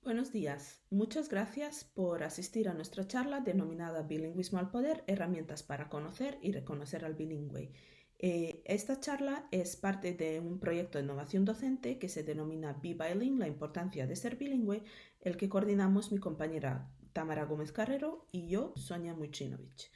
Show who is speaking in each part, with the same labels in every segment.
Speaker 1: Buenos días. Muchas gracias por asistir a nuestra charla denominada Bilingüismo al Poder, herramientas para conocer y reconocer al bilingüe. Esta charla es parte de un proyecto de innovación docente que se denomina Be Bilingual, la importancia de ser bilingüe, el que coordinamos mi compañera Tamara Gómez Carrero y yo, Sonia Mujinovic.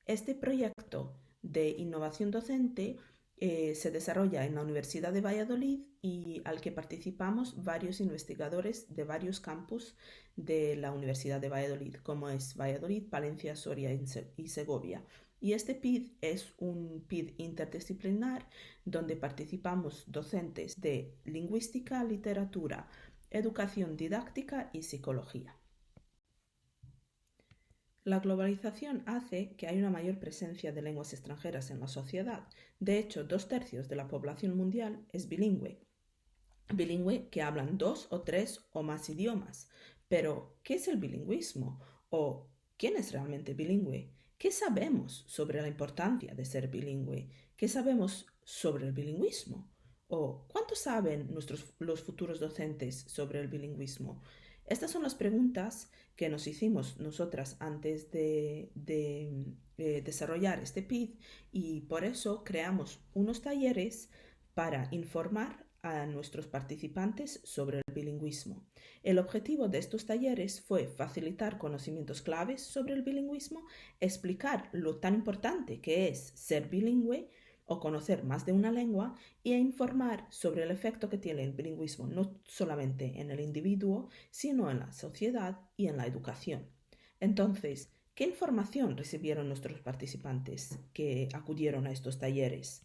Speaker 1: Este proyecto de innovación docente se desarrolla en la Universidad de Valladolid y al que participamos varios investigadores de varios campus de la Universidad de Valladolid, como es Valladolid, Palencia, Soria y Segovia. Y este PID es un PID interdisciplinar donde participamos docentes de lingüística, literatura, educación didáctica y psicología. La globalización hace que haya una mayor presencia de lenguas extranjeras en la sociedad. De hecho, 2/3 de la población mundial es bilingüe. Bilingüe que hablan 2 o 3 o más idiomas. Pero, ¿qué es el bilingüismo? ¿O quién es realmente bilingüe? ¿Qué sabemos sobre la importancia de ser bilingüe? ¿Qué sabemos sobre el bilingüismo? ¿O cuánto saben los futuros docentes sobre el bilingüismo? Estas son las preguntas que nos hicimos nosotras antes de desarrollar este PID y por eso creamos unos talleres para informar a nuestros participantes sobre el bilingüismo. El objetivo de estos talleres fue facilitar conocimientos claves sobre el bilingüismo, explicar lo tan importante que es ser bilingüe o conocer más de una lengua e informar sobre el efecto que tiene el bilingüismo no solamente en el individuo, sino en la sociedad y en la educación. Entonces, ¿qué información recibieron nuestros participantes que acudieron a estos talleres?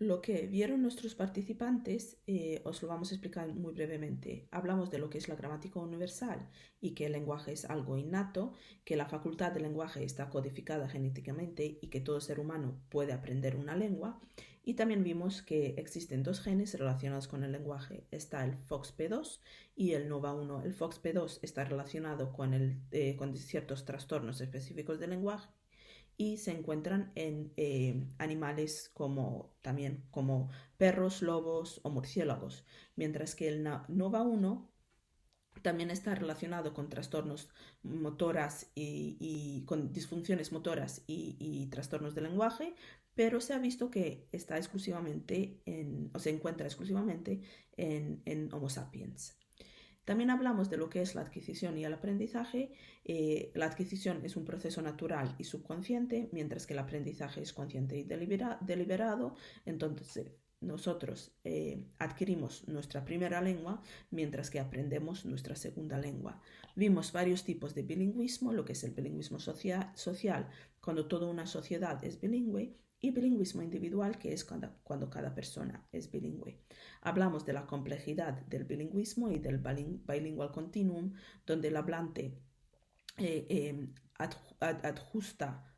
Speaker 1: Lo que vieron nuestros participantes os lo vamos a explicar muy brevemente. Hablamos de lo que es la gramática universal y que el lenguaje es algo innato, que la facultad del lenguaje está codificada genéticamente y que todo ser humano puede aprender una lengua. Y también vimos que existen dos genes relacionados con el lenguaje. Está el FOXP2 y el NOVA1. El FOXP2 está relacionado con ciertos trastornos específicos del lenguaje y se encuentran en animales también como perros, lobos o murciélagos, mientras que el NOVA1 también está relacionado con trastornos motoras y con disfunciones motoras y trastornos del lenguaje, pero se ha visto que está exclusivamente o se encuentra exclusivamente en Homo sapiens. También hablamos de lo que es la adquisición y el aprendizaje. La adquisición es un proceso natural y subconsciente, mientras que el aprendizaje es consciente y deliberado. Entonces, nosotros adquirimos nuestra primera lengua, mientras que aprendemos nuestra segunda lengua. Vimos varios tipos de bilingüismo, lo que es el bilingüismo social, cuando toda una sociedad es bilingüe, y bilingüismo individual, que es cuando cada persona es bilingüe. Hablamos de la complejidad del bilingüismo y del bilingual continuum, donde el hablante ajusta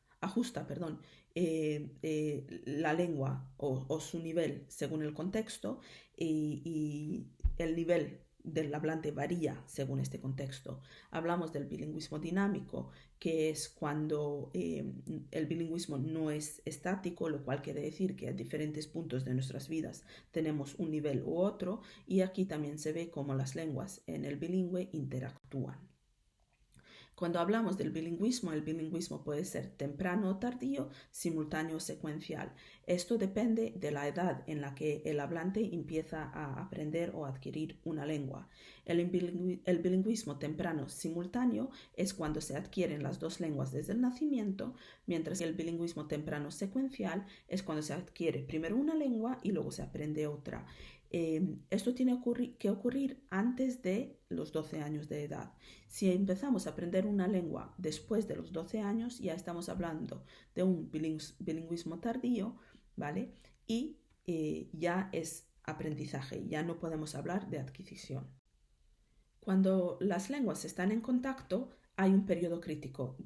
Speaker 1: la lengua o su nivel según el contexto y el nivel del hablante varía según este contexto. Hablamos del bilingüismo dinámico, que es cuando el bilingüismo no es estático, lo cual quiere decir que a diferentes puntos de nuestras vidas tenemos un nivel u otro, y aquí también se ve cómo las lenguas en el bilingüe interactúan. Cuando hablamos del bilingüismo, el bilingüismo puede ser temprano o tardío, simultáneo o secuencial. Esto depende de la edad en la que el hablante empieza a aprender o adquirir una lengua. El bilingüismo temprano simultáneo es cuando se adquieren las dos lenguas desde el nacimiento, mientras que el bilingüismo temprano secuencial es cuando se adquiere primero una lengua y luego se aprende otra. Esto tiene que ocurrir antes de los 12 años de edad. Si empezamos a aprender una lengua después de los 12 años, ya estamos hablando de un bilingüismo tardío, ¿vale? Y ya es aprendizaje, ya no podemos hablar de adquisición. Cuando las lenguas están en contacto, hay un periodo crítico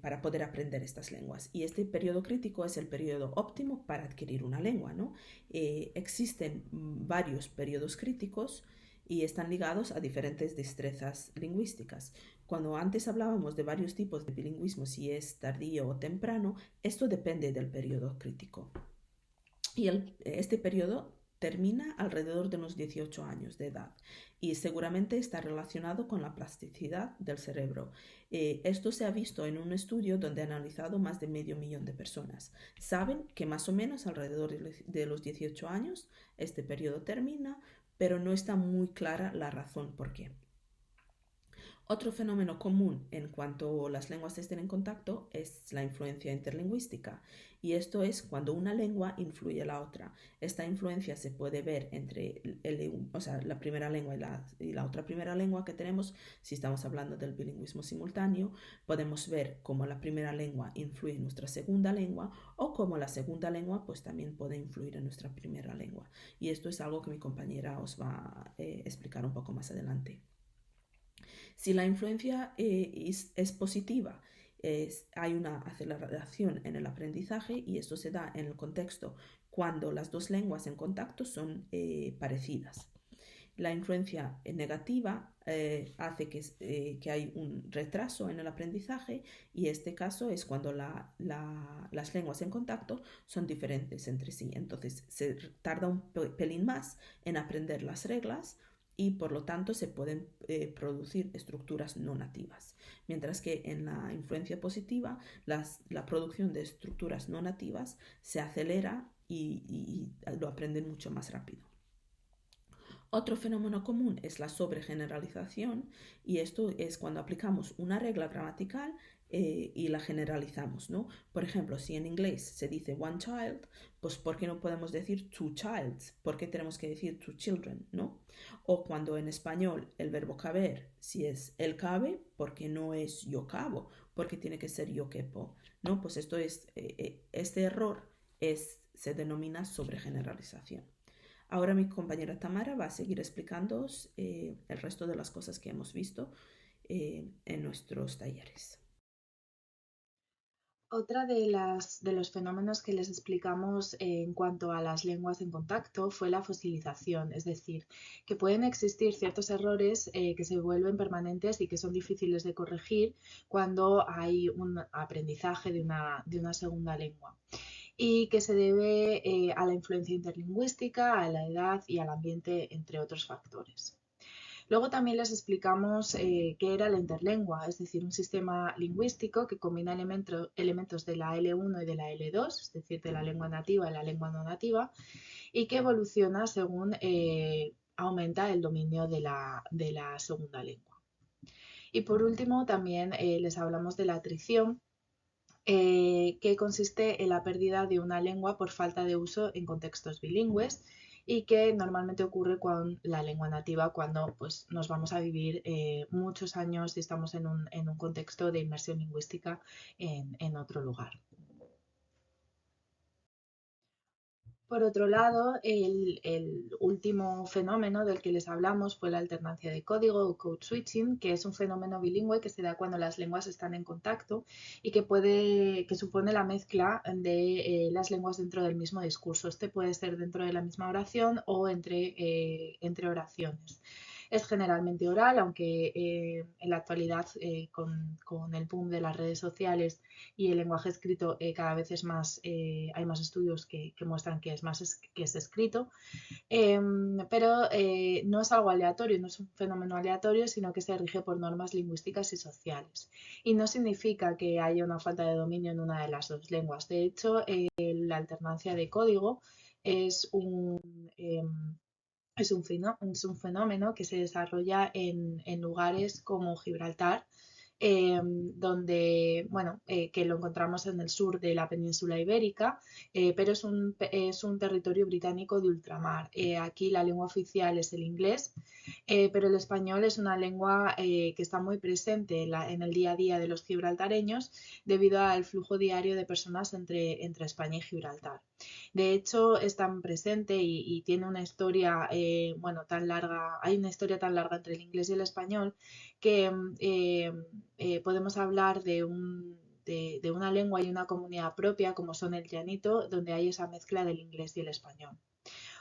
Speaker 1: para poder aprender estas lenguas, y este periodo crítico es el periodo óptimo para adquirir una lengua, ¿no? Existen varios periodos críticos y están ligados a diferentes destrezas lingüísticas. Cuando antes hablábamos de varios tipos de bilingüismo, si es tardío o temprano, esto depende del periodo crítico. Y este periodo termina alrededor de unos 18 años de edad y seguramente está relacionado con la plasticidad del cerebro. Esto se ha visto en un estudio donde han analizado más de 500.000 de personas. Saben que más o menos alrededor de los 18 años este periodo termina, pero no está muy clara la razón por qué. Otro fenómeno común en cuanto las lenguas estén en contacto es la influencia interlingüística, y esto es cuando una lengua influye a la otra. Esta influencia se puede ver entre la primera lengua y la otra primera lengua que tenemos. Si estamos hablando del bilingüismo simultáneo, podemos ver cómo la primera lengua influye en nuestra segunda lengua o cómo la segunda lengua pues también puede influir en nuestra primera lengua. Y esto es algo que mi compañera os va a explicar un poco más adelante. Si la influencia es positiva, hay una aceleración en el aprendizaje, y esto se da en el contexto cuando las dos lenguas en contacto son parecidas. La influencia negativa hace que hay un retraso en el aprendizaje, y este caso es cuando las lenguas en contacto son diferentes entre sí. Entonces se tarda un pelín más en aprender las reglas y por lo tanto se pueden producir estructuras no nativas. Mientras que en la influencia positiva la producción de estructuras no nativas se acelera y lo aprenden mucho más rápido. Otro fenómeno común es la sobregeneralización, y esto es cuando aplicamos una regla gramatical y la generalizamos, ¿no? Por ejemplo, si en inglés se dice one child, pues ¿por qué no podemos decir two childs? ¿Por qué tenemos que decir two children, ¿no? O cuando en español el verbo caber, si es él cabe, ¿por qué no es yo cabo? Porque tiene que ser yo quepo, ¿no? Pues este error se denomina sobregeneralización. Ahora mi compañera Tamara va a seguir explicándoos el resto de las cosas que hemos visto en nuestros talleres.
Speaker 2: Otra de los fenómenos que les explicamos en cuanto a las lenguas en contacto fue la fosilización, es decir, que pueden existir ciertos errores que se vuelven permanentes y que son difíciles de corregir cuando hay un aprendizaje de una segunda lengua, y que se debe a la influencia interlingüística, a la edad y al ambiente, entre otros factores. Luego también les explicamos qué era la interlengua, es decir, un sistema lingüístico que combina elementos de la L1 y de la L2, es decir, de la lengua nativa y la lengua no nativa, y que evoluciona según aumenta el dominio de la segunda lengua. Y por último, también les hablamos de la atrición, que consiste en la pérdida de una lengua por falta de uso en contextos bilingües, y que normalmente ocurre con la lengua nativa cuando pues, nos vamos a vivir muchos años y estamos en un contexto de inmersión lingüística en otro lugar. Por otro lado, el último fenómeno del que les hablamos fue la alternancia de código o code switching, que es un fenómeno bilingüe que se da cuando las lenguas están en contacto y que supone la mezcla de las lenguas dentro del mismo discurso. Este puede ser dentro de la misma oración o entre oraciones. Es generalmente oral, aunque en la actualidad con el boom de las redes sociales y el lenguaje escrito cada vez es más, hay más estudios que muestran que es escrito, pero no es algo aleatorio, no es un fenómeno aleatorio, sino que se rige por normas lingüísticas y sociales. Y no significa que haya una falta de dominio en una de las dos lenguas. De hecho, la alternancia de código es es un fenómeno que se desarrolla en lugares como Gibraltar, donde, bueno, que lo encontramos en el sur de la península ibérica, pero es un territorio británico de ultramar. Aquí la lengua oficial es el inglés, pero el español es una lengua que está muy presente en el día a día de los gibraltareños debido al flujo diario de personas entre España y Gibraltar. De hecho, es tan presente y tiene una historia, bueno, tan larga, hay una historia tan larga entre el inglés y el español que podemos hablar de una lengua y una comunidad propia como son el llanito, donde hay esa mezcla del inglés y el español.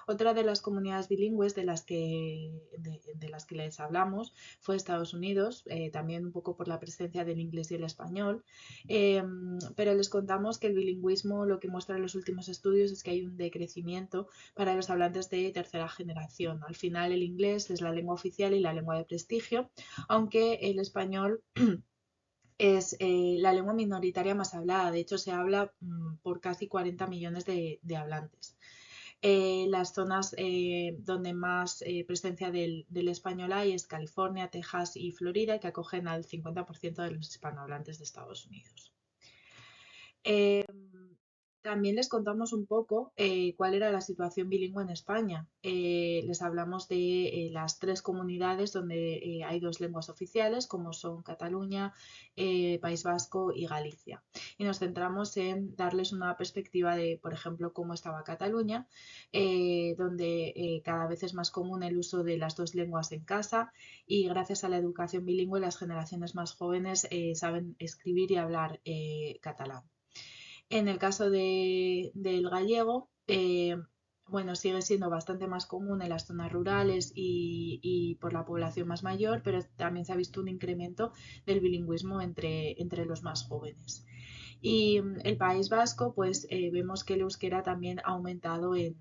Speaker 2: Otra de las comunidades bilingües de las que les hablamos fue Estados Unidos, también un poco por la presencia del inglés y el español, pero les contamos que el bilingüismo, lo que muestran los últimos estudios es que hay un decrecimiento para los hablantes de tercera generación. Al final el inglés es la lengua oficial y la lengua de prestigio, aunque el español es la lengua minoritaria más hablada. De hecho, se habla por casi 40 millones de hablantes. Las zonas donde más presencia del español hay es California, Texas y Florida, que acogen al 50% de los hispanohablantes de Estados Unidos. También les contamos un poco cuál era la situación bilingüe en España. Les hablamos de las 3 comunidades donde hay 2 lenguas oficiales, como son Cataluña, País Vasco y Galicia. Y nos centramos en darles una perspectiva de, por ejemplo, cómo estaba Cataluña, donde cada vez es más común el uso de las 2 lenguas en casa y gracias a la educación bilingüe las generaciones más jóvenes saben escribir y hablar catalán. En el caso del gallego, bueno, sigue siendo bastante más común en las zonas rurales y por la población más mayor, pero también se ha visto un incremento del bilingüismo entre los más jóvenes. Y el País Vasco, pues vemos que el euskera también ha aumentado en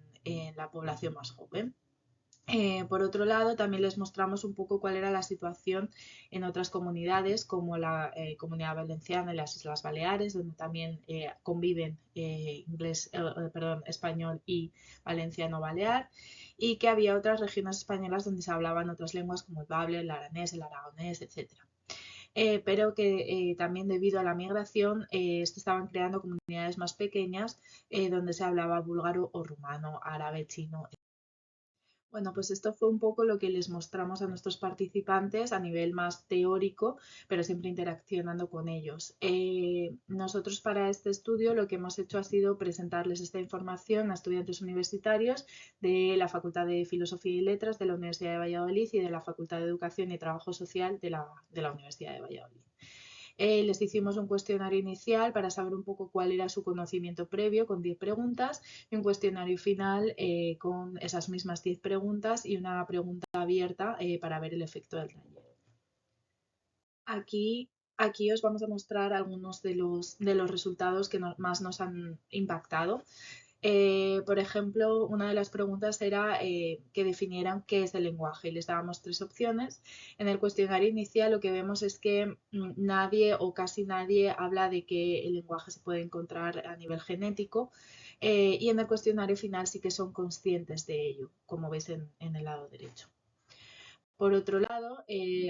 Speaker 2: la población más joven. Por otro lado, también les mostramos un poco cuál era la situación en otras comunidades, como la Comunidad Valenciana y las Islas Baleares, donde también conviven español y valenciano balear, y que había otras regiones españolas donde se hablaban otras lenguas como el bable, el aranés, el aragonés, etc. Pero que también debido a la migración se estaban creando comunidades más pequeñas donde se hablaba búlgaro o rumano, árabe, chino. Bueno, pues esto fue un poco lo que les mostramos a nuestros participantes a nivel más teórico, pero siempre interaccionando con ellos. Nosotros para este estudio lo que hemos hecho ha sido presentarles esta información a estudiantes universitarios de la Facultad de Filosofía y Letras de la Universidad de Valladolid y de la Facultad de Educación y Trabajo Social de la Universidad de Valladolid. Les hicimos un cuestionario inicial para saber un poco cuál era su conocimiento previo con 10 preguntas y un cuestionario final con esas mismas 10 preguntas y una pregunta abierta para ver el efecto del taller. Aquí os vamos a mostrar algunos de los resultados que más nos han impactado. Por ejemplo, una de las preguntas era que definieran qué es el lenguaje y les dábamos 3 opciones. En el cuestionario inicial lo que vemos es que nadie o casi nadie habla de que el lenguaje se puede encontrar a nivel genético y en el cuestionario final sí que son conscientes de ello, como veis en el lado derecho. Por otro lado,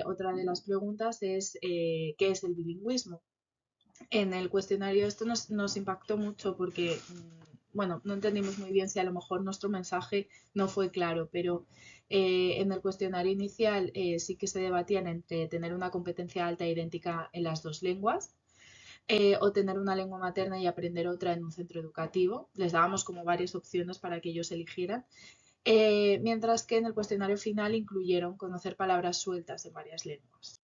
Speaker 2: otra de las preguntas es ¿qué es el bilingüismo? En el cuestionario esto nos impactó mucho porque bueno, no entendimos muy bien si a lo mejor nuestro mensaje no fue claro, pero en el cuestionario inicial sí que se debatían entre tener una competencia alta e idéntica en las 2 lenguas o tener una lengua materna y aprender otra en un centro educativo. Les dábamos como varias opciones para que ellos eligieran. Mientras que en el cuestionario final incluyeron conocer palabras sueltas en varias lenguas.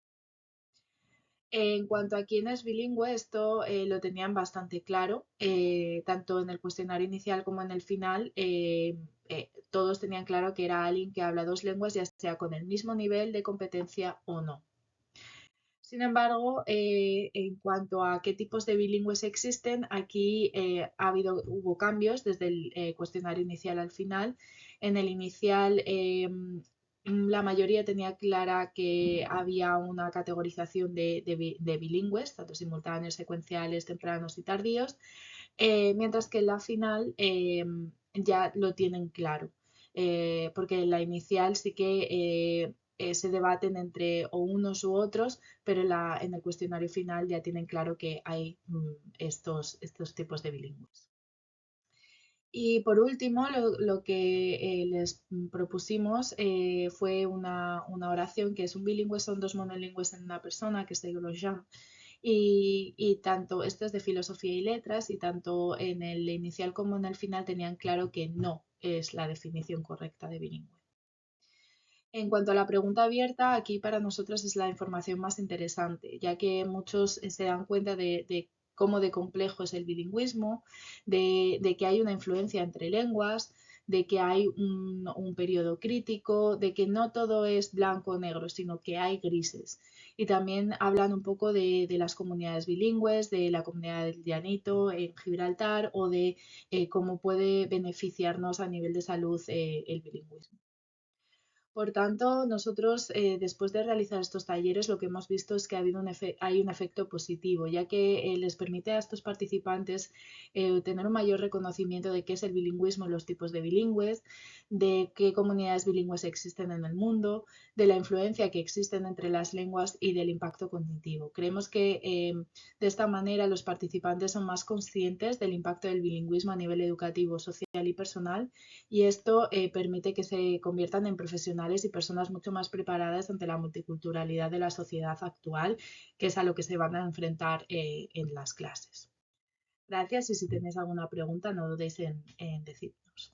Speaker 2: En cuanto a quién es bilingüe, esto lo tenían bastante claro, tanto en el cuestionario inicial como en el final. Todos tenían claro que era alguien que habla 2 lenguas, ya sea con el mismo nivel de competencia o no. Sin embargo, en cuanto a qué tipos de bilingües existen, aquí hubo cambios desde el cuestionario inicial al final. En el inicial, la mayoría tenía clara que había una categorización de bilingües, tanto simultáneos, secuenciales, tempranos y tardíos, mientras que en la final ya lo tienen claro, porque en la inicial sí que se debaten entre o unos u otros, pero en el cuestionario final ya tienen claro que hay estos tipos de bilingües. Y por último, lo que les propusimos fue una oración que es un bilingüe, son 2 monolingües en una persona, que es de Grosjean. Y tanto, esto es de filosofía y letras, y tanto en el inicial como en el final tenían claro que no es la definición correcta de bilingüe. En cuanto a la pregunta abierta, aquí para nosotros es la información más interesante, ya que muchos se dan cuenta de cómo de complejo es el bilingüismo, de que hay una influencia entre lenguas, de que hay un periodo crítico, de que no todo es blanco o negro, sino que hay grises. Y también hablan un poco de las comunidades bilingües, de la comunidad del Llanito en Gibraltar o de cómo puede beneficiarnos a nivel de salud el bilingüismo. Por tanto, nosotros después de realizar estos talleres lo que hemos visto es que hay un efecto positivo, ya que les permite a estos participantes tener un mayor reconocimiento de qué es el bilingüismo y los tipos de bilingües, de qué comunidades bilingües existen en el mundo, de la influencia que existen entre las lenguas y del impacto cognitivo. Creemos que de esta manera los participantes son más conscientes del impacto del bilingüismo a nivel educativo, social y personal, y esto permite que se conviertan en profesionales y personas mucho más preparadas ante la multiculturalidad de la sociedad actual, que es a lo que se van a enfrentar en las clases. Gracias y si tenéis alguna pregunta no dudéis en decirnos.